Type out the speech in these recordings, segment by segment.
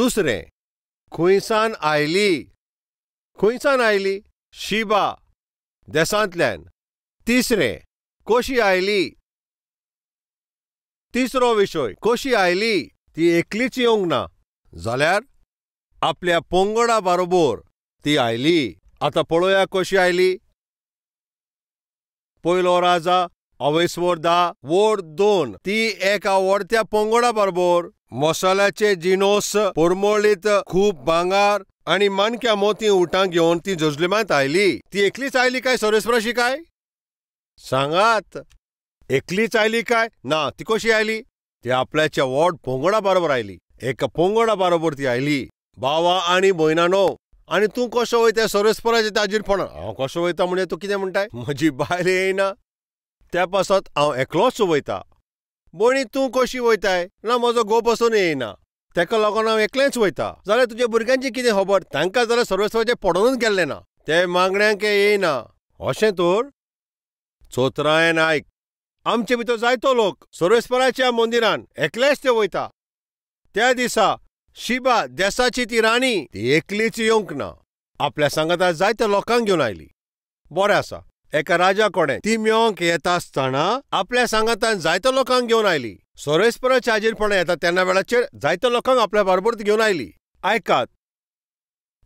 दुसरें खुंयसान oily Shiba देसांतल्यान. तिसरें कशी आयली. तिसरो विशय कशी आयली ती एकलीच येवंक ना जाल्यार आपल्या पोंगडा बरोबर ती आयली. आतां पळोवया कशी आयली. पयलो राजा अवेस्वर 10 वोड 2 ती एका व्हडत्या पोंगडा बरोबर मसाल्याचे जिनोस पोरमोळीत खूब भांगार आनी माणक्या मोती उठांक घेवन ती जेरुसलेमांत आयली. ती एकलीच आयली काय सोरेस्पराशी काय सांगात. एकलीच आयली काय ना ती कशी आयली. ती आपल्याच्या व्हड पोंगडा बरोबर आयली. एका पोंगडा बरोबर ती आयली. भावा आनी भयणानो, आनी तूं कसो वयता सोरेस्पराच्या ताजीरपणान. हांव कसो वयता म्हणजे तूं कितें म्हणटाय. म्हजी बायल येयना त्या पासत हांव एकलोच वयता. भयणी तूं कशी वयताय ना म्हजो घोव पासून येयना तेका लागून हांव एकलेंच वयता. जाल्यार तुज्या भुरग्यांची कितें खबर. तांकां जाल्यार सोरेस्पराचें पडूनच गेल्लें ना. ते मागण्यांक येयना अशें तर. चोत्रायन आयक. आमचे भितर जायतो लोक सोरेस्पराच्या मंदिरान एकलेच ते वयता. त्या दिसा शिबा देसाची ती राणी ती एकलीच येवंक ना. आपल्या सांगाता जायत्या लोकांक घेवन आयली. बरें आसा. एका राजा कोणें ती मेळोंक येता आसतना आपल्या सांगातान जायत्या लोकांक घेवन आयली. सोरेस्पराच्या हाजीरपणां येता तेन्ना वेळाचेर जायत्या लोकांक आपल्या बरोबर ती घेवन आयली. आयकात.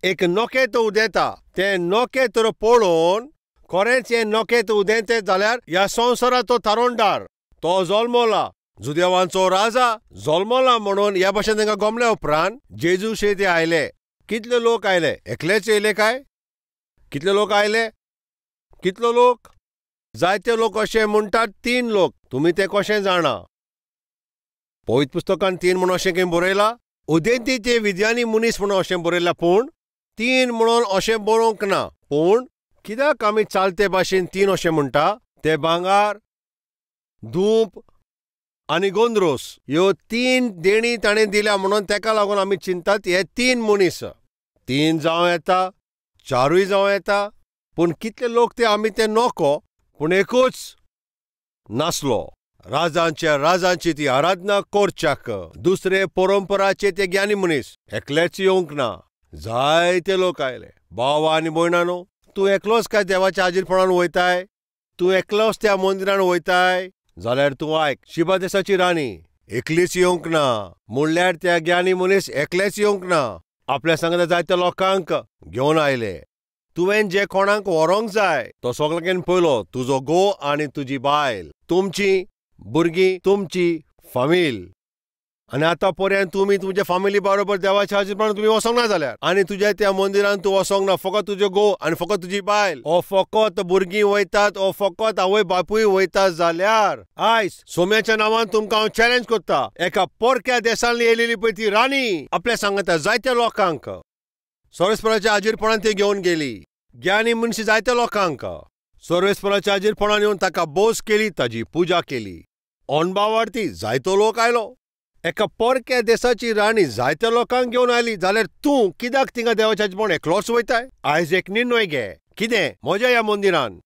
एक नोकेत उदेता. तें नोकेत पळोवन खरेंच हें नोकेत उदेंतें जाल्यार ह्या संवसारांत तो तारोणदार तो जल्मला जुदेवांचो राजा जल्मला म्हणून ह्या भाशेन तांकां गमल्या उपरांत जेजूशे ते आयले. कितले लोक आयले. एकलेच येयले काय. कितले लोक आयले. कितलो लोक. जायते लोक अशें म्हणटात 3 लोक. तुमी तें कशें जाणा. पवित्र पुस्तकान 3 म्हणून अशें खंय बरयलां. उदेंती ते विद्यानी मनीस म्हणून अशें बरयलां पूण 3 म्हणून अशें बरोवंक ना. पूण कित्याक आमी चालते भाशेन 3 अशें म्हणटा. ते भांगार धूप आनी गोंदरोस ह्यो 3 देणी ताणें दिल्या म्हणून तेका लागून आमी चिंतात हे 3 मनीस. 3 जावं येता 4 जावं येता. पूण कितले लोक ते आमी ते नोको पूण एकूच नासलो. राजांच्या राजांची ती आराधना करच्याक दुसरे परंपराचे ते ज्ञानी मनीस एकलेच येवंक ना. जायते लोक आयले. भाव आनी भयणानो, तूं एकलोच काय देवाच्या हाजीरपणान वयताय. तूं एकलोच त्या मंदिरान वयताय जाल्यार तूं आयक. शिबा देसाची राणी एकलीच येवंक ना म्हणल्यार त्या ज्ञानी मनीस एकलेच येवंक ना. आपल्या सांगता जायत्या लोकांक घेवन आयले. तुवें जे कोणाक व्हरोंक जाय तो सगळ्यांत पयलो तुजो घोव आनी तुजी बायल, तुमची भुरगीं, तुमची फामील. आनी आतां पर्यंत तुमी तुमच्या फामिली बरोबर देवाच्या हाजीरपणान तुमी वचोंक ना जाल्यार आनी तुज्या त्या मंदिरान तूं वचोंक ना. फकत तुजो घोव आनी फकत तुजी बायल ओ फकत भुरगीं वयतात ओ फकत आवय बापूय वयतात जाल्यार आयज सोम्याच्या नांवान तुमकां हांव चॅलेंज करता. एका पोरक्या देशांतली येयलेली पळय ती राणी आपल्या सांगता जायत्या लोकांक सोरेस्पराच्या हाजीरपणान ती घेवन गेली. ज्ञानी मनशी जायत्या लोकांक सोरेस्पराच्या हाजीरपणान येवन ताका बोस केली, ताजी पुजा केली. अणभावार्थी जायतो लोक आयलो. एका पोरक्या देशाची राणी जायत्या लोकांक घेवन आयली जाल्यार तूं कित्याक तिंगा देवाच्या हाजीरपणान एकलोच वयताय. आयज एक निर्णय घे. कितें म्हज्या ह्या मंदिरान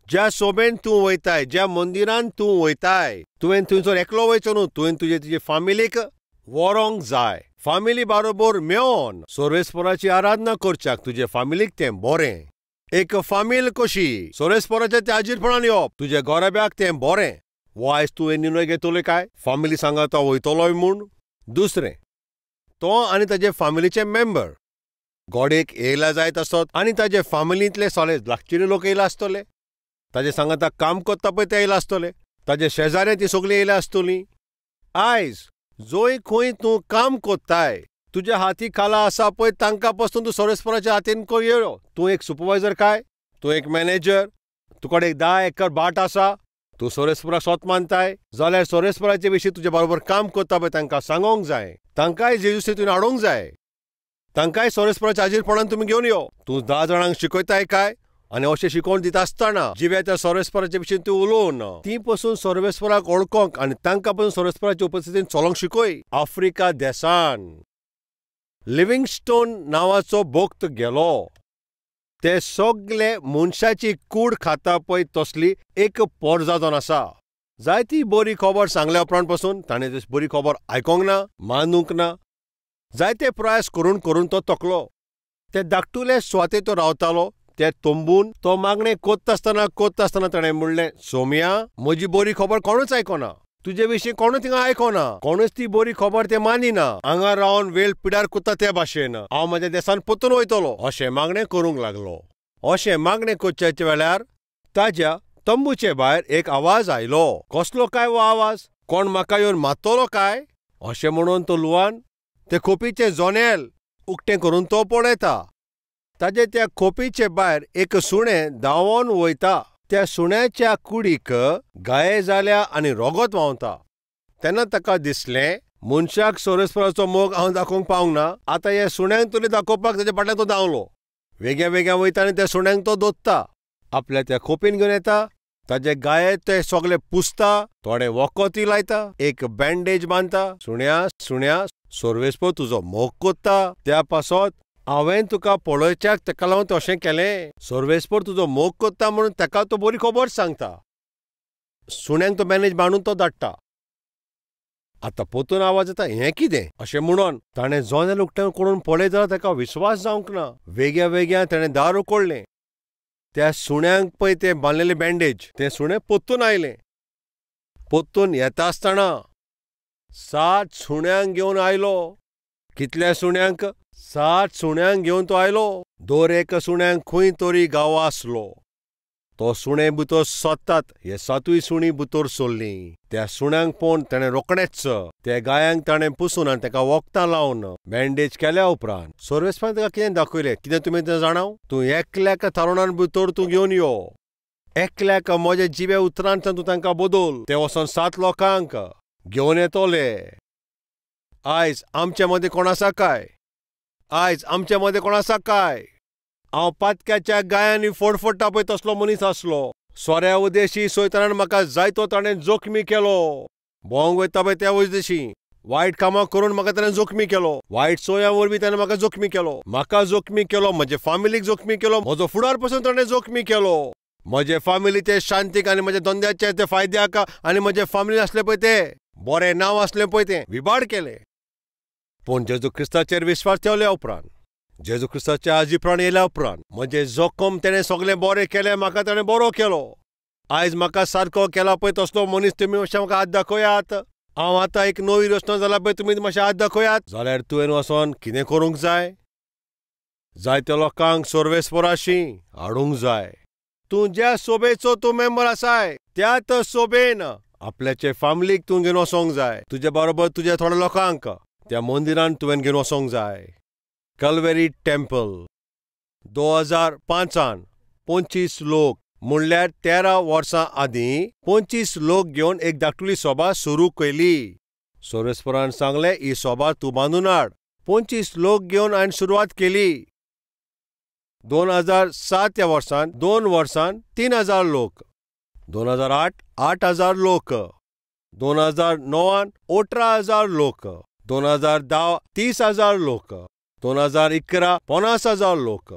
ज्या सोबेन तूं वयताय, ज्या मंदिरान तूं वयताय, तुवें थंयसर एकलो वयचो न्हू. तुवें तुजे फामिलीक व्हरोंक जाय. फामिली बरोबर मेळोन सोरेस्पराची आराधना करच्याक तुजे फामिलीक तें बरें. एक फामील कशी सोरेस्पराच्या त्या हाजीरपणान येवप तुजे गोराब्याक तें बरें. वो आयज तुवें निर्णय घेतले काय फामिली सांगाता वयतलोय म्हूण. दुसरें तो आनी ताजे फामिलीचे मेंबर गोडेक येयला जायत आसत आनी ताजे फामिलींतले सगळे लागचिले लोक येयला आसतले. ताजे सांगाता काम करता पळय ते येयला आसतले. ताजे शेजाऱ्या ती सगळीं येयला आसतलीं. आयज जोय खंय तूं काम कोत्ताय तुज्या हाती खाला आसा पळय तांकां पासून तूं सोरेस्पराच्या हातीन येयो. तूं एक सुपरवायझर काय, तूं एक मॅनेजर, तुका एक 10 एकर बाट आसा, तूं सोरेस्पराक स्वत मानताय जाल्यार सोरेस्पराचे विशीं तुजे बरोबर काम करता पळय तांकां सांगोंक जाय. तांकांय जेजूचे तुवें हाडूंक जाय. तांकांय सोरेस्पराच्या हाजीरपणान तुमी घेवन यो. तूं 10 जाणांक शिकयताय काय आनी अशें शिकोवन दिता आसतना जिव्या त्या सोरेस्पराचे विशीं तूं उलोवन ती पासून सोरेस्पराक ओळखोंक आनी तांकां पासून सोरेस्पराच्या उपस्थितीन चलोंक शिकय. आफ्रिका देशान लिव्हिंगस्टोन नांवाचो भक्त गेलो. ते सगळे मनशाची कूड खाता पळय तसली एक पोरजादोन आसा. जायती बरी खबर सांगल्या उपरांत पासून ताणें बरी खबर आयकोंक ना, मानूंक ना. जायते प्रयास करून करून तो तकलो. ते धाकटुले स्वाते तो रावतालो ते तोंबून तो मागणें कोत्ता आसतना ताणें म्हणलें, सोम्या, म्हजी बरी खबर कोणूच आयकोना. तुजे विशीं कोणूच थिंगा आयकोना. कोणूच ती बरी खबर ते मानिना. हांगा रावन वेळ पिड्यार कुत्ता ते भाशेन हांव म्हज्या देशान परतून वयतलों अशें मागणें करूंक लागलो. अशें मागणें करचे वेळार ताच्या तंबूचे भायर एक आवाज आयलो. कसलो काय वो आवाज? कोण म्हाका येवन मारतलो काय? अशें म्हणून तो ल्हुवान ते खोपीचें जनेल उक्तें करून तो पळयता. ताचे त्या खोपीचे भायर एक सुणें धांवोन वयता. त्या सुण्याच्या कुडीक गाये जाल्या आनी रोगत व्हांवता. तेन्ना ताका दिसलें, मनशाक सोरेस्पराचो मोग हांव दाखोवंक पावंक ना. आतां हे सुण्यांक तरी दाखोवपाक ताच्या फाटल्यान तो धांवलो. वेगळ्या वयता आनी त्या सुण्यांक तो दोत्ता. आपल्या त्या खोपीन घेवन येता. ताजे गाये ते सगळे पुसता. थोडे वखदी लायता. एक बँडेज बांदता. सुण्या, सोर्वेस्पर तुजो मोग कोत्ता. त्या पासत हांवें तुका पळोवच्याक ताका लागून तशें केलें. सोर्वेस्पर तुजो मोग कोत्ता म्हणून ताका तो बरी खबर सांगता. सुण्यांक तो बँडेज बांदून तो धाडटा. आतां पोतून आवाज येता, हें कितें अशें म्हणून ताणें जनेल उक्तें करून पळयत जाल्यार ताका विश्वास जावंक ना. वेगळ्या ताणें दार उखडलें. त्या सुण्यांक पळय तें बांदलेलें बँडेज तें सुणें पोत्तून आयलें. पोत्तून येता आसतना 7 सुण्यांक घेवन आयलो. कितल्या सुण्यांक? 7 सुण्यांक घेवन तो आयलो. दर एक सुण्यांक खंय तरी घावो आसलो. तो सुणें भितर सोदतात. हे 7 सुणीं भितर सरलीं. त्या सुण्यांक पळोवन ताणें रोखडेंच त्या गायांक ताणें पुसून आनी ताका वखदां लावन बँडेज केल्या उपरांत सोर्वेस्पान ताका कितें दाखयलें. कितें तुमी तें जाणाव? तूं एकल्याक तरुणान भितर तूं घेवन यो. एकल्याक म्हज्या जिवे उतरांतल्यान तूं तांकां बदल. ते वचोन 7 लोकांक घेवन येतोले. आयज आमचे मदें कोण आसा काय? हांव पातक्याच्या गायांनी फडफडटा पळय तसलो मनीस आसलो. सोऱ्या उदेशी सोयतानान म्हाका जायतो ताणें जोखमी केलो. भोंवंक वयता पळय त्या उदेशी वायट कामां करून म्हाका ताणें जोखमी केलो. वायट सोयां वरवीं ताणें म्हाका जोखमी केलो. म्हजे फामिलीक जोखमी केलो. म्हजो फुडार पासून ताणें जोखमी केलो. म्हजे फामिलीचे शांतीक आनी म्हज्या धंद्याचे ते फायद्याक आनी म्हजे फामिली आसले पळय ते बरें नांव आसलें पळय तें विबाड केलें. पूण जेजू क्रिस्ताचेर विश्वास ठेवल्या उपरांत, जेजू क्रिस्ताच्या आजीप्राण येयल्या उपरांत म्हजें जोखम तेणें सगळें बरें केलें. म्हाका ताणें बरो केलो. आयज म्हाका सारको केला पळय तसलो मनीस तुमी मातशें म्हाका हात दाखयात. हांव आतां एक नवी रचना जाला पळय तुमी मातशें हात दाखयात. जाल्यार तुवें वचोन कितें करूंक जाय? जायत्या लोकांक सोर्वेस्पराशी हाडूंक जाय. तूं ज्या सोबेचो तूं मेंबर आसाय त्याच सोबेन आपल्याचे फामिलीक तूं घेवन वचोंक जाय. तुजे बरोबर तुज्या थोड्या लोकांक त्या मंदिरांत तुवें घेवन वचोंक जाय. कल्वेरी टेंपल 2005 25 लोक म्हणल्यार 13 वर्सां आदीं 25 लोक घेवन एक धाकटुली सभा सुरू केली. सोरेस्परान सांगलें, ही सभा तूं बांदून हाड. 25 लोक घेवन हांवें सुरवात केली. 2007 ह्या वर्सान 2 वर्सान 3000 लोक. 2008 8000 लोक. 2009 18000 लोक. 2010 30000 लोक. 2011 50,000 लोक.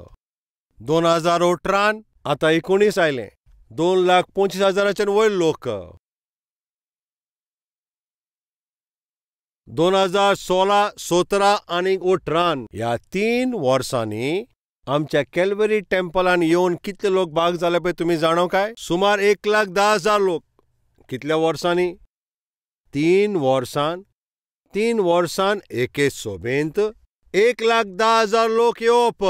2018 आतां 19 आयलें 2,25,000 वयर लोक. 2016, 17 आनी 18 ह्या 3 वर्सांनी आमच्या कॅल्वरी टेंपलान येवन कितले लोक भाग जाले पळय तुमी जाणो काय? सुमार 1,10,000 लोक. कितल्या वर्सांनी? 3 वर्सान. 3 वर्सान एके सोबेंत 1,10,000 लोक येवप.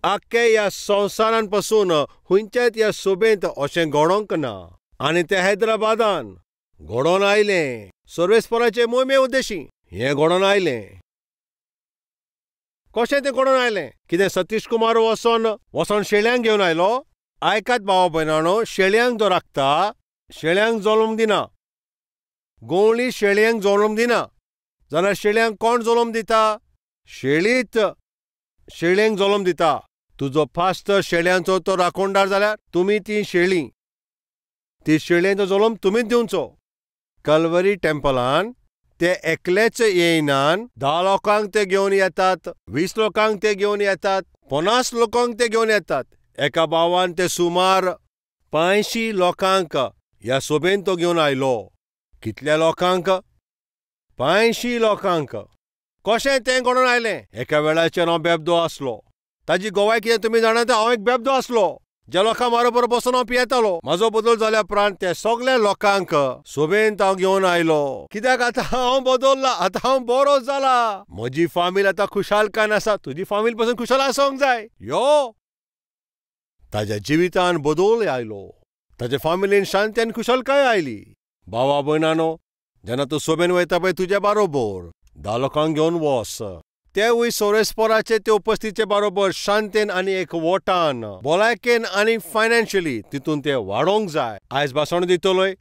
आख्खे ह्या संवसारान पासून खंयच्याच ह्या सोबेंत अशें घडोंक ना. आनी ते हैदराबादान घडोवन आयलें. सोर्वेस्पराचे मोहिमे उद्देशी हें घडोवन आयलें. कशें तें घडोवन आयलें? कितें सतीश कुमार वचोन शेळ्यांक घेवन आयलो? आयकात भावा भयणानो, शेळ्यांक जो राखता शेळ्यांक जल्म दिना. गोवळी शेळ्यांक जल्म दिना. जाल्यार शेळ्यांक कोण जल्म दिता? शेळीच शेळ्यांक जल्म दिता. तुजो फास्तर शेळ्यांचो तो राखणदार जाल्यार तुमी ती शेळी. ती शेळ्यांचो जल्म तुमीच दिवचो. कल्वरी टेंपलान ते एकलेच येयनान. 10 लोकांक ते घेवन येतात. 20 लोकांक ते घेवन येतात. 50 लोकांक ते घेवन येतात. एका भावान ते सुमार 85 लोकांक ह्या सोबेन तो घेवन आयलो. कितल्या लोकांक? 85 लोकांक. कशें तें घडोवन आयलें. एका वेळाचेर हांव बेबदो आसलो. ताजी गोवाय कितें तुमी जाणात, हांव एक बेबदो आसलो. ज्या लोकांक बरोबर बसून हांव पियेतालो. म्हाजो बदल जाल्या उपरांत त्या सगळ्या लोकांक सोबेंत हांव घेवन आयलो. कित्याक आतां हांव बदलला, आतां हांव बरो जाला. म्हजी फामील आतां खुशालकायेन आसा. तुजी फामील पासून खुशाल आसोंक जाय. यो ताज्या जिवितांत बदल आयलो. ताचे फामिलीन शांती आनी खुशालकाय आयली. भावा भयणानो, जेन्ना तूं सोबेन वयता पळय तुजे बरोबर 10 लोकांक घेवन वच. तेवूय सोरेस्पोराचे ते उपस्थितीचे बरोबर शांतेन आनी एकवटान, भलायकेन आनी फायनान्शियली तितून ते वाडोवंक जाय. आयज भाशण दितलोय.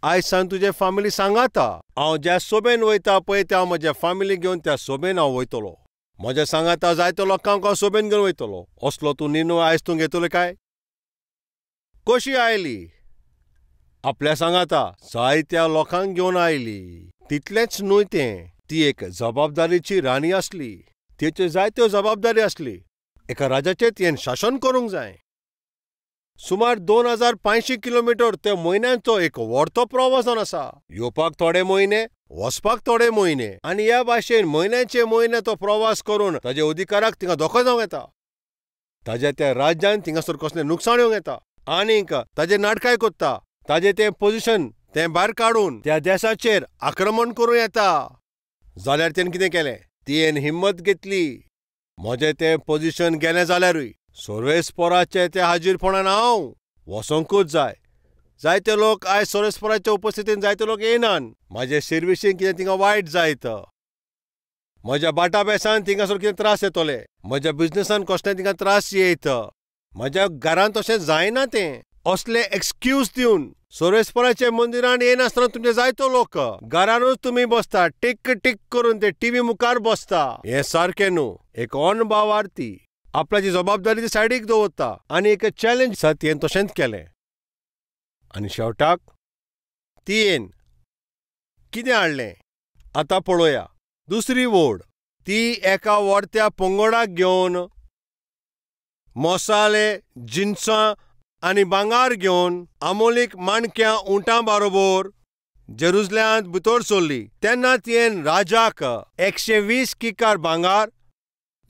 आयज सान तुजे फामिली सांगाता हांव ज्या सोबेन वयता पळय त्या म्हज्या फामिली घेवन त्या सोबेन हांव वयतलो. म्हज्या सांगाता जायत्या लोकांक हांव सोबेन घेवन वयतलो. असलो तूं निर्णय आयज तूं घेतलो काय? कशी आयली? आपल्या सांगाता जायत्या लोकांक घेवन आयली. तितलेंच न्हय तें, ती एक जबाबदारीची राणी आसली. तिच्यो जायत्यो जबाबदारी आसली. एका राजाचेर तियेन शासन करूंक जाय. सुमार 2500 किलोमीटर ते म्हयन्यांचो एक व्हडतो प्रवास जावन आसा. येवपाक थोडे म्हयने, वचपाक थोडे म्हयने, आनी ह्या भाशेन म्हयन्याचे म्हयने तो प्रवास करून ताच्या अधिकाराक थिंगा धोको जावंक येता. ताच्या त्या राज्यान थिंगासर कसलें लुकसाण येवंक येता. आनीक ताजेर नाटकाय कोत्ता. ताजें तें पोजिशन तें भायर काडून त्या देशाचेर आक्रमण करूं येता. जाल्यार तेणें कितें केलें? तियेन हिम्मत घेतली. म्हजें तें पोजिशन गेलें जाल्यारूय सोरेस्पोराचे त्या हाजीरपणान हांव वसोंकूच जाय. जायते लोक आयज सोरेस्पोराच्या उपस्थितीन जायते लोक येनान. म्हाजे सर्विसीन कितें थिंगा वायट जायत. म्हज्या बाटा बेसान थिंगासर कितें त्रास येतले. म्हज्या बिझनेसान कसलें थिंगा त्रास येयत. म्हज्या घरांत तशें जायना तें. असले एक्सक्यूज दिवन सोरेस्पोराचे मंदिरान येनासतना तुमचे जायतो लोक घरानूच तुमी बसता, टिक टिक करून ते टीव्ही मुखार बसता. हें सारकें न्हू. एक भावार्थी आपल्याची जबाबदारी ती सायडीक दवरता आनी एक चॅलेंज आसा तियेन तशेंच केलें. आनी शेवटाक तियेन कितें हाडलें आतां पळोवया. दुसरी वोड ती एका व्हडत्या पंगडाक घेवन मसाले, जिन्सां आनी भांगार घेवन आमोलीक माणक्यां उंटां बरोबर जेरुसलेमांत भितर सरली. तेन्ना तियेन राजाक 120 किकार भांगार,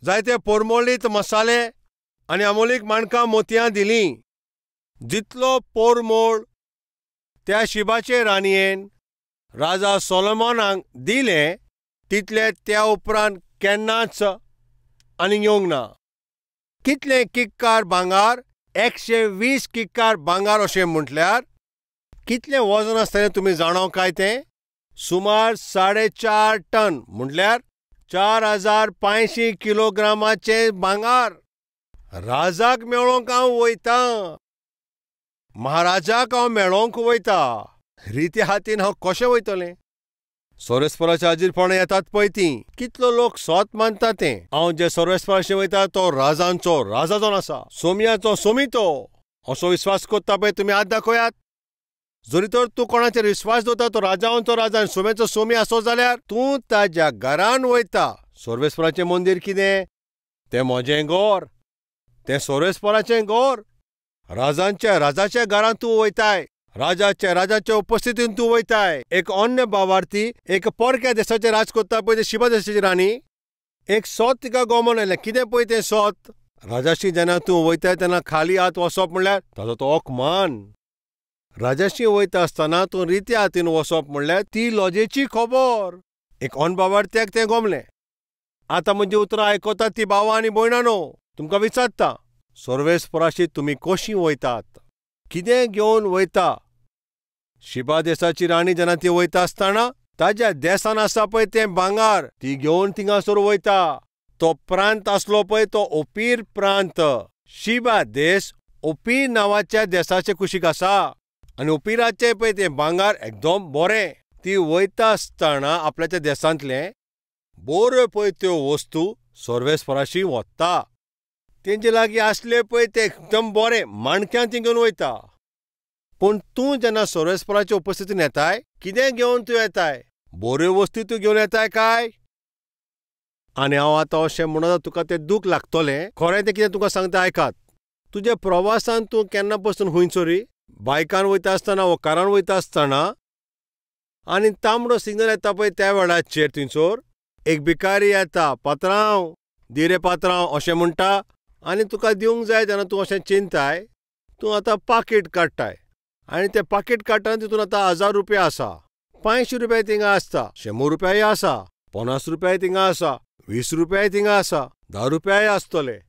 जायते पोरमोळीत मसाले आनी आमोलीक माणकां मोतयां दिलीं. जितलो पोरमोळ त्या शिबाचे राणयेन राजा सोलोमोनाक दिलें तितले त्या उपरांत केन्नाच आनी येवंक ना. कितले किक्कार भांगार? 120 किक्कार भांगार अशें म्हटल्यार कितलें वजन आसतलें तुमी जाणो काय तें? सुमार 4.5 टन म्हटल्यार 4500 किलोग्रामाचें भांगार. राजाक मेळोवंक हांव वयता. महाराजाक हांव मेळोवंक वयता. रित्या हातीन हांव कशें वयतलें? सोरेस्पोराच्या हाजीरपणां येतात पळय तीं. कितलो लोक सोत मानता तें. हांव जे सोरेस्पोराचें वयता तो राजांचो राजा जावन आसा. सोमयाचो सोमी तो. असो विस्वास करता पळय तुमी हात दाखयात. जरी तर तूं कोणाचेर विस्वास दवरता तो राजांचो राजा आनी सोम्याचो सोमी आसो जाल्यार तूं ताज्या घरान वयता. सोरेस्पोराचें मंदीर कितें? तें म्हजें घर. तें सोरेस्पोराचें घर. राजाच्या घरांत तूं वयताय. राजाच्या उपस्थितीन तूं वयताय. एक अन्य भावार्थी एक परक्या देशाचेर राज करता पळय ते शिबा देशाची राणी. एक सोत तिका गोमोन आयलें. कितें पळय तें सोत? राजाशी जेन्ना तूं वयताय तेन्ना खाली हात वसप म्हणल्यार ताजो तो ओकमान. राजाशी वयता आसतना तूं रित्या हातीन वसप म्हणल्यार ती लजेची खबर. एक अन्य भावार्थ्याक तें गोमलें. आतां म्हजी उतरां आयकतात ती भावां आनी भयणानो, तुमकां विचारता सोरेस्पोराशी तुमी कशीं वयतात? कितें घेवन वयता? शिबा देशाची राणी जेन्ना ती वयता आसतना ताज्या देसान आसा पळय तें भांगार ती घेवन थिंगासर वयता. तो प्रांत आसलो पळय तो ओपीर प्रांत. शिबा देश ओपीर नांवाच्या देशाचे कुशीक आसा. आनी ओपीराचें पळय तें भांगार एकदम बरें. ती वयता आसतना आपल्याच्या देशांतले बऱ्यो पळय त्यो वस्तू सोरेस्पोराशी वता. तेंचे लागीं आसले पळय ते एकदम बरें माणक्यां ती घेवन वयता. पूण तूं जेन्ना सोरेस्पोराच्या उपस्थितीन येताय कितें घेवन तूं येताय? बऱ्यो वस्तू तूं घेवन येताय काय? आनी हांव आतां अशें म्हणना तुका तें दूख लागतलें. खरें तें कितें तुका सांगता आयकात. तुज्या प्रवासान तूं केन्ना पसून हुंयसरी बायकान वयता आसतना वो कारान वयता आसतना आनी तांबडो सिग्नल येता पळय त्या वेळाचेर थंयसर एक भिकारी येता, पात्रांव दी रे पात्रांव अशें म्हणटा आनी तुका दिवंक जाय तेन्ना तूं अशें चिंताय, तूं आतां पाकीट काडटाय आनी तें पाकीट काडटना तितून आतां 1000 रुपया आसा, 500 रुपया थिंगा आसता, 100 रुपयाय आसा, 50 रुपयाय थिंगा आसा, 20 रुपयाय थिंगा आसा, 10 रुपयाय आसतले.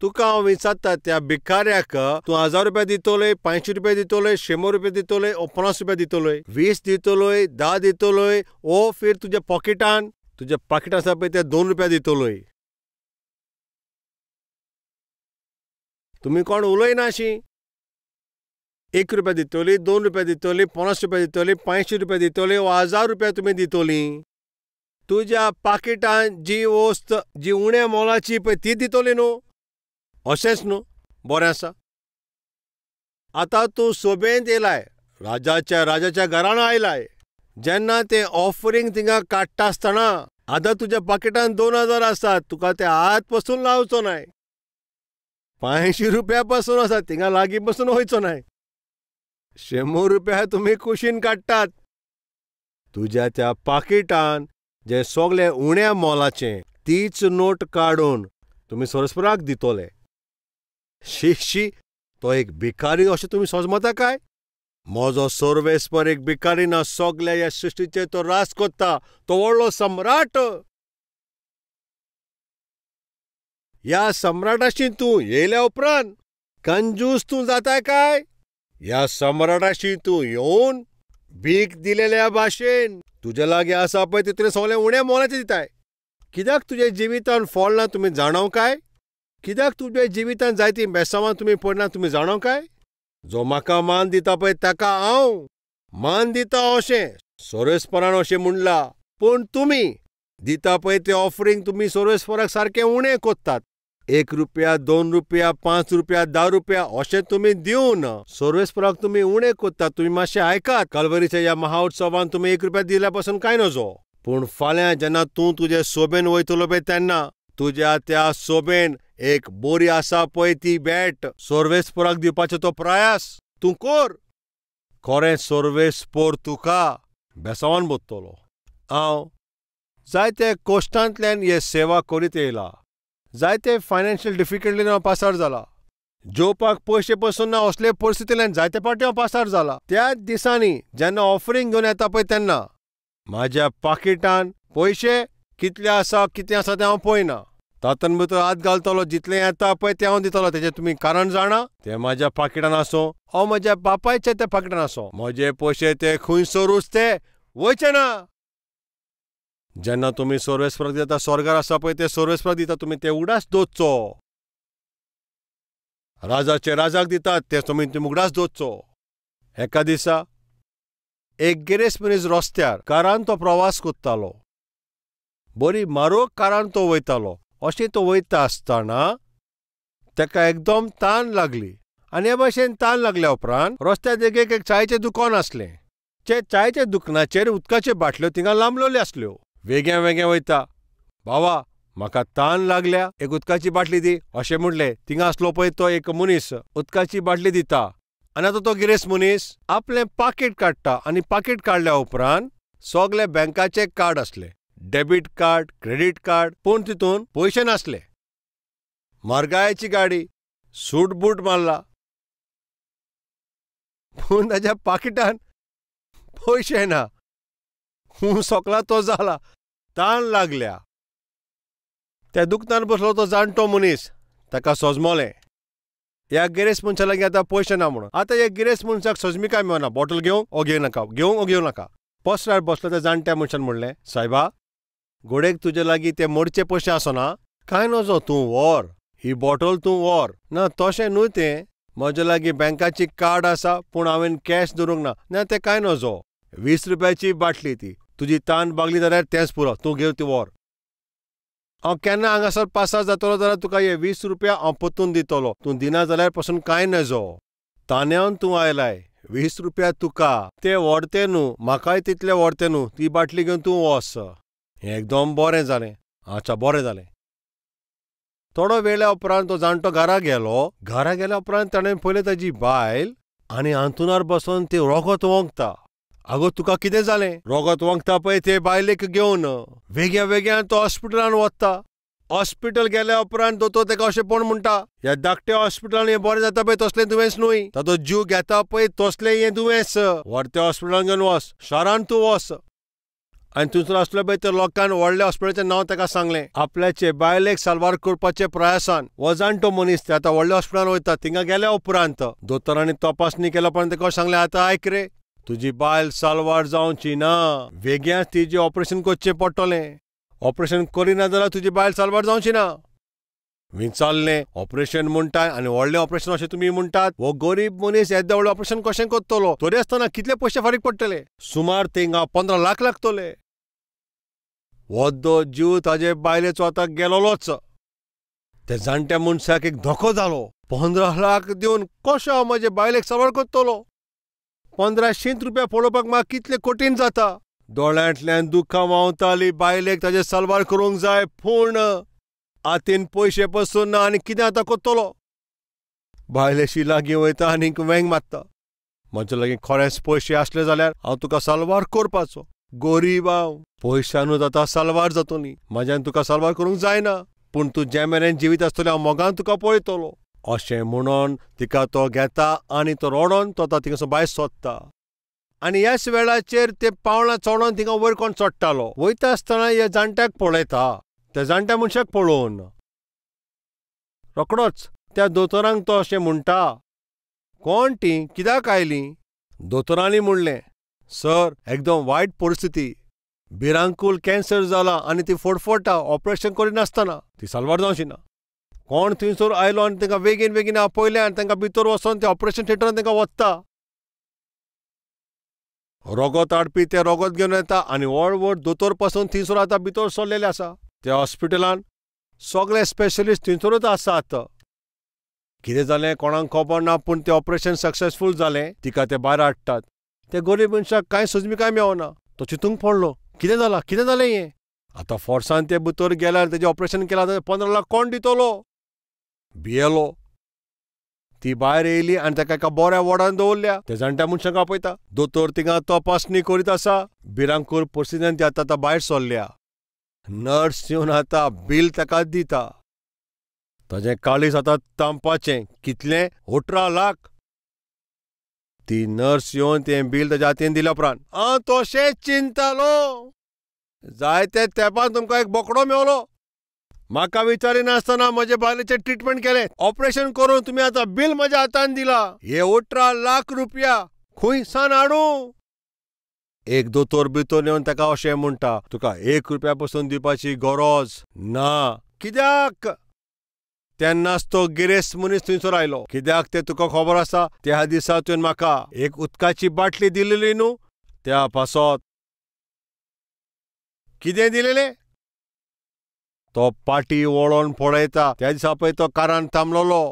तुका हांव विचारता त्या भिकाऱ्याक तूं 1000 रुपया दितोले, 500 रुपया दितोले, 100 रुपया दितोले ओ 50 रुपया दितोले, 20 दितोले, 10 दितोले ओ फिर तुज्या पॉकेटान आसा पळय ते 2 रुपया दितोले. तुमी कोण उलयनाशी. 1 रुपया दितोली, 2 रुपया दितोली, 50 रुपया दितोली, 500 रुपया दितोली ओ 1000 रुपया तुमी दितोली. तुज्या पाकिटान जी वस्त जी उण्या मोलाची पळय ती दितोली न्हू. अशेंच न्हू, बरें आसा. आतां तूं सोबेंत येयलाय, राजाच्या घरान आयलाय. जेन्ना तें ऑफरींग थिंगा काडटा आसतना आतां तुज्या पाकिटान 2000 आसात, तुका ते हात पसून लावचो नाय. 500 रुपया पासून आसा, थिंगा लागीं पसून वयचो नाय. 100 रुपया तुमी कुशीन काडटात. तुज्या त्या पाकिटान जे सगळे उण्या मोलाचें तीच नोट काडून तुमी सोरसपराक दितोले. शी, तो एक भिकारी अशें तुमी समजता काय? म्हजो सोर्वेस्पर एक भिकारी ना, सगल्या ह्या सृश्टीचेर तो राज कोत्ता, तो व्हडलो सम्राट. ह्या सम्राटाशी तूं येयल्या उपरांत कंजूस तूं जाताय काय? ह्या सम्राटाशी तूं येवन भीक दिलेल्या भाशेन तुजे लागीं आसा पळय तितलें सगळें उण्या मोलाचें दिताय. कित्याक तुज्या जिवितान फळ ना तुमी जाणव काय? कित्याक तुज्या जिवितान जायतीं बेसांवां तुमी पडना तुमी जाणव काय? जो म्हाका मान दिता पळय ताका हांव मान दिता अशें सोरेस्परान अशें म्हणलां. पूण तुमी दिता पळय तें ऑफरींग तुमी सोरेस्पराक सारकें उणें कोत्तात. 1 रुपया, 2 रुपया, 5 रुपया, 10 रुपया अशें तुमी दिवन सोर्वेस्पराक तुमी उणें कोत्तात. तुमी मातशें आयकात. काल्वरीच्या ह्या महाउत्सवान तुमी 1 रुपया दिल्या पासून कांय नजो. पूण फाल्यां जेन्ना तूं तुजे सोबेन वयतलो पळय तेन्ना तुज्या त्या सोबेन एक बरी आसा पळय ती भेट सोर्वेस्पराक दिवपाचो तो प्रयास तूं कर. खरें सोर्वेस्पोर तुका बेसांवान बोगतलो. हांव जायते कोश्टांतल्यान हे सेवा करीत येयला. जायते फायनान्शियल डिफिकल्टीन हांव पासार जाला. जेवपाक पयशे पासून ना असले परिस्थितींतल्यान जायते फावटी हांव पासार जाला. त्याच दिसांनी जेन्ना ऑफरींग घेवन येता पळय तेन्ना म्हाज्या पाकिटान पयशे कितले आसा कितें आसा तें हांव पळयना. तातूंत भितर हात घालतलो, जितलें येता पळय तें हांव दितलो. तेजें तुमी कारण जाणा. तें म्हाज्या पाकिटान आसूं ओ म्हज्या बापायच्या त्या पाकिटान आसूं, म्हजे पयशे ते खंयसरूच ते वयचे ना. जेन्ना तुमी सोर्वेस्पराक दिता स्वर्गार आसा पळय ते सोर्वेस्पराक दिता तुमी ते उगडास दवरचो. राजाक दितात ते तुमी उगडास दवरचो. एका दिसा एक गिरेस्त मनीस रस्त्यार कारान तो प्रवास करतालो. बरी म्हारग कारान तो वयतालो. अशें तो वयता आसतना ताका एकदम तान लागली. आनी हे भाशेन तान लागल्या उपरांत रस्त्यार देगेक एक चायेचें दुकान आसलें. ते चायेच्या दुकानाचेर उदकाच्यो बाटल्यो थिंगा लांबलेल्यो आसल्यो. वेगें वयता. बाबा म्हाका तान लागल्या, एक उदकाची बाटली दी अशें म्हणलें. थिंगा आसलो पळय तो एक मनीस उदकाची बाटली दिता. आनी आतां तो गिरेस्त मनीस आपलें पाकीट काडटा आनी पाकीट काडल्या उपरांत सगळे बँकाचे कार्ड आसले. डेबिट कार्ड, क्रेडिट कार्ड, पूण तितून पयशे नासले. म्हारगायेची गाडी, सूट बूट मारला. पूण ताच्या पाकिटान पयशे ना. सोकला तो जाला, ताण लागल्या. त्या दुकानार बसलो तो जाणटो मनीस. ताका सोजमोलें ह्या गिरेस्त मनशा लागीं आतां पयशे ना म्हणून. आतां ह्या गिरेस्त मनशाक सोजमीकाय मेळना. बॉटल घेवं नाका. पोस्टार बसलो त्या जाणट्या मनशान म्हणलें, सायबा घोडेक तुजे लागीं ते मोडचे पयशे आसना. कांय नजो, तूं व्हर ही बॉटल तूं व्हर. ना तशें न्हू तें. म्हजे लागीं बँकाची कार्ड आसा पूण हांवें कॅश दवरूंक ना. ना तें कांय नजो. 20 रुपयाची बाटली ती. तुजी तान बागली जाल्यार तेंच पुरो. तूं घेव ती व्हर. हांव केन्ना हांगासर पासार जातलो जाल्यार तुका हे 20 रुपया हांव परतून दितलो. तूं दिना जाल्यार पासून कांय नजो. तान्यावन तूं आयलाय. 20 रुपया तुका. ते व्हरते न्हू, म्हाकाय तितले व्हरते न्हू. ती बाटली घेवन तूं वच. हें एकदम बरें जालें. अच्छा बरें जालें. थोडो वेळा उपरांत तो जाणटो घरा गेलो. घरा गेल्या उपरांत ताणें पयलें ताजी बायल आनी हांतरुणार बसून ती रोगत वोंगता. आगो तुका कितें जालें? रोगत वंगता पळय ते बायलेक घेवन वेगळ्या वेगळ्या तो हॉस्पिटलान वता. हॉस्पिटल गेल्या उपरांत दोतोर तेका अशें कोण म्हणटा, ह्या धाकट्या हॉस्पिटलान हें बरें जाता पळय तसलें दुयेंस न्हय, ताचो जीव घेता पळय तसलें हें दुयेंस. व्हडल्या हॉस्पिटलान घेवन वच, शारान तूं वच. आनी थंयसर आसलो पळय त्या लोकान व्हडल्या हॉस्पिटलाचें नांव ताका सांगलें. आपल्याचे बायलेक साल्वार करपाचे प्रयासान हो जाणटो मनीस ते आतां व्हडल्या हॉस्पिटलान वयता. थिंगा गेल्या उपरांत दोतोरांनी तपासणी केल्या उपरांत ताका सांगलें, आतां आयक रे, तुजी बायल साल्वार जावची ना, वेगळ्याच तिजें ऑपरेशन करचें पडटलें. ऑपरेशन करिना जाल्यार तुजी बायल साल्वार जावची ना. विचारलें, ऑपरेशन म्हणटाय आनी व्हडलें ऑपरेशन अशें तुमी म्हणटात. हो गरीब मनीस येद्या व्हडलें ऑपरेशन कशें करतलो? तरी आसतना कितले पयशे फारीक पडटले? सुमार थिंगा 15 लाख लागतले. वोद्दो जीव ताजे बायलेचो आतां गेलोच. त्या जाणट्या मनशाक एक धोको जालो. 15 लाख दिवन कशें हांव म्हजे बायलेक साल्वार करतलो? 1500 रुपया पळोवपाक म्हाका कितलें कठीण जाता. दोळ्यांतल्यान दुखां व्हांवतालीं. बायलेक ताजे साल्वार करूंक जाय, पूण हातीन पयशे पसून ना आनी कितें आतां करतलो? बायलेशी लागीं वयता आनीक वेंग मारता. म्हजे लागीं खरेंच पयशे आसले जाल्यार हांव तुका साल्वार करपाचो. गरीब हांव, पयशांनूच आतां साल्वार जातलीं. म्हाज्यान तुका साल्वार करूंक जायना, पूण तूं जे मेरेन जिवीत आसतलें हांव मोगान तुका पळयतलो. अशें म्हणून तिका तो घेता आनी तो रोडोन तो थिंगासून भायर सोदता. आनी ह्याच वेळाचेर ते पावलां चोडोन थिंगा वयर कोण चडटालो. वयता आसतना ह्या जाणट्याक पळयता. त्या जाणट्या मनशाक पळोवन रोखडोच त्या दोतोरांक तो अशें म्हणटा, कोण तीं, कित्याक आयलीं? दोतोरांनी म्हणलें, सर, एकदम वायट परिस्थिती. भिरांकूल कॅन्सर जाला आनी ती फडफडटा. ऑपरेशन करिनासतना ती साल्वार जावची ना. कोण थंयसर आयलो आनी तांकां बेगीन बेगीन आपयलें आनी तांकां भितर वचोन ते ऑपरेशन थिएटरान तांकां वत्ता. रोगत हाडपी ते रोगत घेवन येता आनी व्हड दोतोर पासून थंयसर आतां भितर सरलेले आसा. त्या हॉस्पिटलान सगळे स्पेशलिस्ट थंयसरूच आसात. कितें जालें कोणाक खबर ना, पूण तें ऑपरेशन सक्सेसफूल जालें. तिका ते भायर हाडटात. ते गरीब मनशाक कांय सुजमिकाय मेळना. तो चिंतूंक पडलो, कितें जालें हें? आतां फोर्सान ते भितर गेल्यार तेजें ऑपरेशन केलां जाल्यार 15 लाख कोण दितलो? भियेलो. ती भायर येयली आनी ताका एका बऱ्या वॉर्डान दवरल्या. ते जाणट्या मनशाक आपयता. दोतोर थिंगा तपासणी करीत आसा. भिरांकूल परिस्थितींत ती आतां भायर सरल्या. नर्स येवन आतां बील ताका दिता. ताजें काळीज आतां तांपाचें. कितलें? 18 लाख. ती नर्स येवन तें बील ताच्या हातीन दिल्या उपरांत, हांव तशेंच चिंततालो. जायते तेंपान तुमकां एक बोकडो मेवलो. म्हाका विचारिनासतना म्हजे बायलेचें ट्रिटमेंट केलें. ऑपरेशन करून तुमी आतां बील म्हज्या हातान दिलां. हे 18 लाख रुपया खंयसान हाडूं? एक दोतोर भितर येवन ताका अशें म्हणटा, तुका 1 रुपया पसून दिवपाची गरज ना. कित्याक? तेन्नाच तो गिरेस्त मनीस थंयसर आयलो. कित्याक तें तुका खबर आसा? त्या दिसा तुवें म्हाका एक उदकाची बाटली दिलेली न्हू, त्या पासत कितें दिलेलें? तो पाटी वळोन पळयता. त्या दिसा पळय तो कारान थांबलोलो.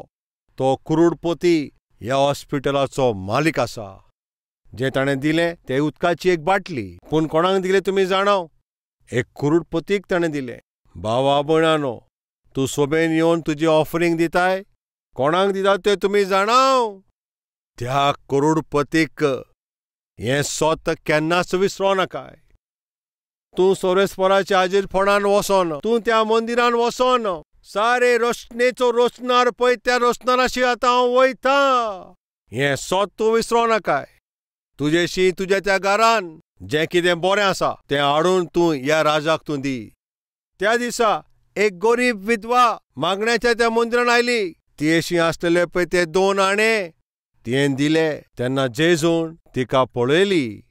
तो करोडपती ह्या हॉस्पिटलाचो मालीक आसा. जें ताणें दिलें तें उदकाची एक बाटली. पूण कोणाक दिलें तुमी जाणा? एक करोडपतीक ताणें दिलें. भावा भयणानो, तूं सोबेन येवन तुजी ऑफरींग दिताय. कोणाक दिता तें तुमी जाणा? त्या करोडपतीक. हें सोत केन्नाच विसरो नाकाय. तूं सोरेस्पराच्या हाजीर फोंडान वचोन, तूं त्या मंदिरान वचोन, सारे रोशनेचो रोशनार पळय त्या रोशनाराशी आतां हांव वयता. हें सोत तूं विसरो नाकाय. तुजेशी तुज्या त्या घरान जें कितें बरें आसा तें हाडून तूं ह्या राजाक तूं दी. त्या दिसा एक गरीब विधवा मागण्याच्या त्या मंदिरान आयली. तियेशी आसलेले पळय ते 2 आणे तियेन दिले. तेन्ना जेजून तिका पळयली.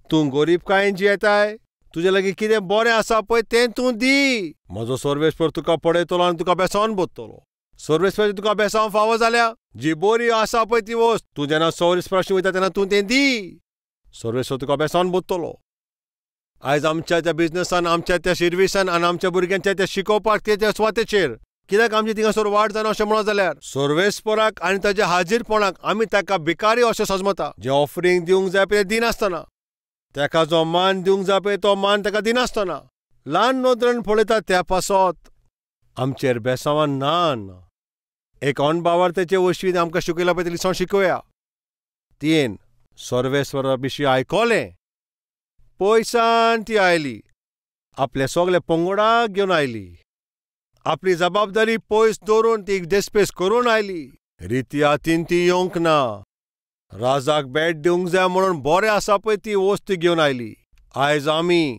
तूं गरीबकायेन येताय, तुजे लागीं कितें बरें आसा पळय तें तूं दी. म्हजो सर्वेस्पर तुका पळयतलो आनी तुका बेसावन बोत्तलो. सर्वेस्पर तुका बेसावंक फावो जाल्या जी बरी आसा पळय ती वस्त तूं जेन्ना सर्वेस्पराशी वयता तेन्ना तूं तें दी. सर्वेस्पर तुका बेसावन बोत्तलो. आयज आमच्या त्या बिझनसान, आमच्या त्या सर्विसान आनी आमच्या भुरग्यांच्या त्या शिकोवपाक त्या स्वातेचेर कित्याक आमची थिंगासर वाड जायना अशें म्हणत जाल्यार सर्वेस्पराक आनी ताच्या हाजीरपणाक आमी ताका भिकारी अशें समजता. जें ऑफरींग दिवंक जाय पळय तें दिनासतना, ताका जो मान दिवंक जाय पळय तो मान ताका दिनासतना ल्हान नदरेन पळयता त्या पासत आमचेर बेसांवान नान. एक अणभावार्थेचे वशवीन आमकां शिकयला पळय तें लिसोन शिकोवया. 3 सर्वेस्वरा विशीं आयकोलें. पयसान ती आयली. आपले सगळे पंगडाक घेवन आयली. आपली जबाबदारी पयस दवरून ती देस्पेस करून आयली. रित्यातीन ती येवंक ना. राजाक भेट दिवंक जाय म्हणून बरें आसा पळय ती वस्त घेवन आयली. आयज आमी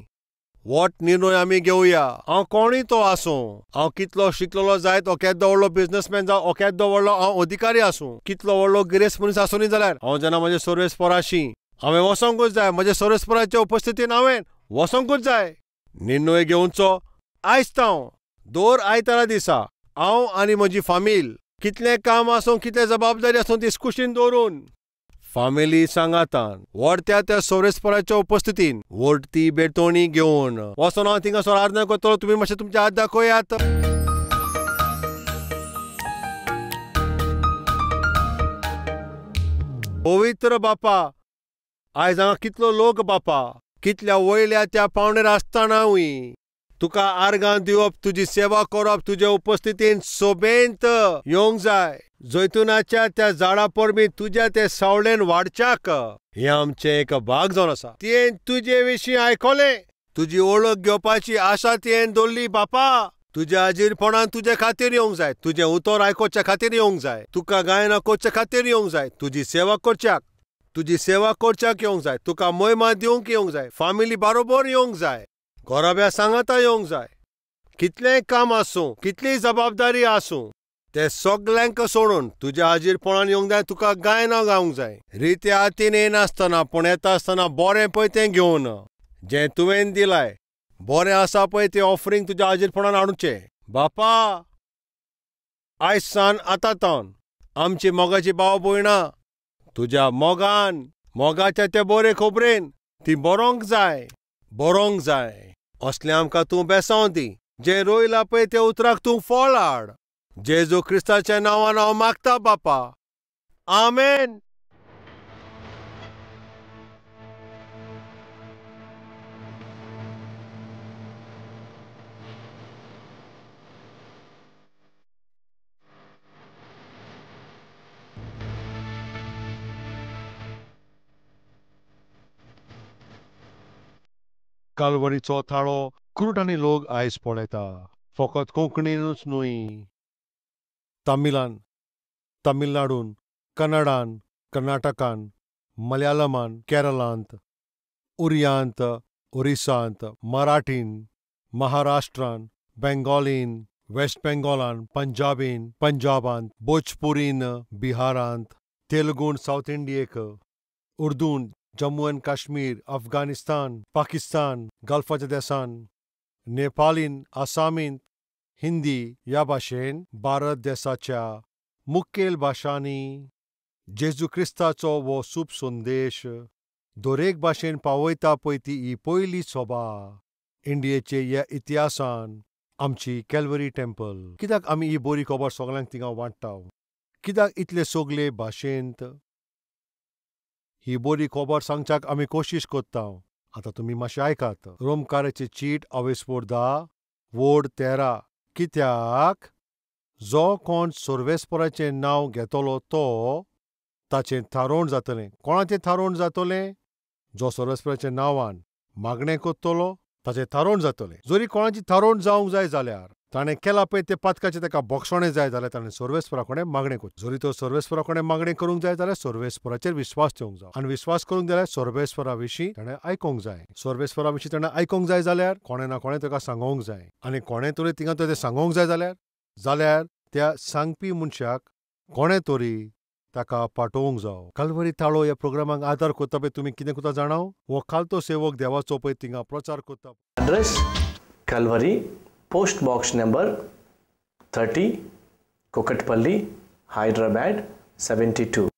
वोट निर्णय आमी घेवया. हांव कोणूय तो आसूं, हांव कितलो शिकलेलो जायत, हो केदो व्हडलो बिझनेसमॅन जावं, हो केदो व्हडलो हांव अधिकारी आसूं, कितलो व्हडलो गिरेस्त मनीस आसूं न्ही जाल्यार हांव जेन्ना म्हज्या सर्वेस्पराशी हांवें वचोंकूच जाय. म्हज्या सर्वेस्पराच्या उपस्थितीन हांवें वचोंकूच जाय. निर्णय घेवचो आयजताव दर आयतारा दिसा हांव आनी म्हजी फामील कितलें काम आसूं, कितले जबाबदारी आसूं ती कुशीन दवरून फामिली सांगातान व्हडत्या त्या सर्वेस्पराच्या उपस्थितीन व्हडटी बेटोणी घेवन वचून हांव थिंगासर आर्दन करतलो. तुमी मातशें तुमचे हात दाखयात. पवित्र बापा, आयज हांगा कितलो लोक बापा, कितल्या वयल्या त्या पावणेर आसतनाय तुका आर्गां दिवप, तुजी सेवा करप, तुजे उपस्थितीन सोबेंत येवंक जाय. जैतुनाच्या त्या झाडा परबीं तुज्या ते सावळेन वाडच्याक हें आमचें एक भाग जावन आसा. तुवें तुजे विशीं आयकलें. तुजी ओळख घेवपाची आशा तुवें दवरली बापा. तुज्या हाजीरपणान तुजे खातीर येवंक जाय. तुजें उतर आयकोवच्या खातीर येवंक जाय. तुका गायना करच्या खातीर येवंक जाय. तुजी सेवा करच्याक येवंक जाय. तुका महिमा दिवंक येवंक जाय. फामिली बरोबर येवंक जाय. घोराब्या सांगाता येवंक जाय. कितलेंय काम आसूं, कितलीय जबाबदारी आसूं, ते सगल्यांक सोडून तुज्या हाजीरपणान येवंक जाय. तुका गायना गावंक जाय. रित्या हातीन येनासतना पूण येता आसतना बरें पळय तें घेवन जें तुवें दिलाय बरें आसा पळय तें ऑफरींग तुज्या हाजीरपणान हाडूचें. बापा, आयज सान आतांतावन आमची मोगाची भाव भयणां तुज्या मोगाच्या ते बरे खबरेन ती बरोंक जाय. असलें आमकां तूं बेसांव दी. जें रोयलां पळय ते उतराक तूं फळ हाड. जेजू क्रिस्ताच्या नांवान हांव मागता बापा. आमेन. काल्वरीचो थाळो क्रूट आनी लोक आयज पळयता. फकत कोंकणीनूच न्हय, तामिळनाडून, कन्नडान, कर्नाटकान, मलयाळमान, केरळांत, उरियांत, ओरिसांत, मराठीन, महाराष्ट्रान, बेंगॉलीन, वेस्ट बेंगॉलान, पंजाबांत, भोजपुरीन, बिहारांत, तेलुगून साऊथ इंडियेक, उर्दून जम्मू आनी काश्मीर, अफगाणिस्तान, पाकिस्तान, गल्फाच्या देशांत, नेपालीन, आसामींत, हिंदी ह्या भाशेन भारत देशाच्या मुखेल भाशांनी जेजू क्रिस्ताचो वो सूप संदेश दरेक भाशेन पावयता पळय ती ही पयली सोबा इंडियेचे ह्या इतिहासान आमची कॅल्वरी टेंपल. कित्याक आमी ही बरी खबर सगळ्यांक थिंगा वांट्टाव? कित्याक इतले सगळे भाशेंत ही बरी खबर सांगच्याक आमी कोशिश कोत्ताव. आतां तुमी मातशें आयकात. रोमकाराची चीट अवेस्पोर 10 वोड 13. कित्याक जो कोण सर्वेस्पराचें नांव घेतलो तो ताचें थारोवण जातलें. कोणाचें थारोवण जातलें? जो सर्वेस्पराच्या नांवान मागणें करतलो ताचें थारोवण जातलें. जरी कोणाची थारोवण जावंक जाय जाल्यार ताणें केलां पळय ते पातकाचें ताका भक्षणें जाय जाल्यार ताणें सर्वेस्परा कडेन मागणें करचें. जरी तो सर्वेस्परा कडेन मागणें करूंक जाय जाल्यार सर्वेस्पराचेर विस्वास ठेवंक जाय. आनी विस्वास करूंक जाल्यार सर्वेस्परा विशीं ताणें आयकूंक जाय. सर्वेस्परा विशीं ताणें आयकूंक जाय जाल्यार कोणें ना कोणें ताका सांगोंक जाय. आनी कोणें तरी थिंगा तें सांगोंक जाय जाल्यार त्या सांगपी मनशाक कोणें तरी ताका पाठोवंक जावो. कॅल्वरी थाळो ह्या प्रोग्रामाक आदार करता पळय तुमी कितें करता जाणां? हो खालतो सेवक देवाचो पळय थिंगा प्रचार करता. Address Calvary, post box number 30, Kukatpally, Hyderabad 72.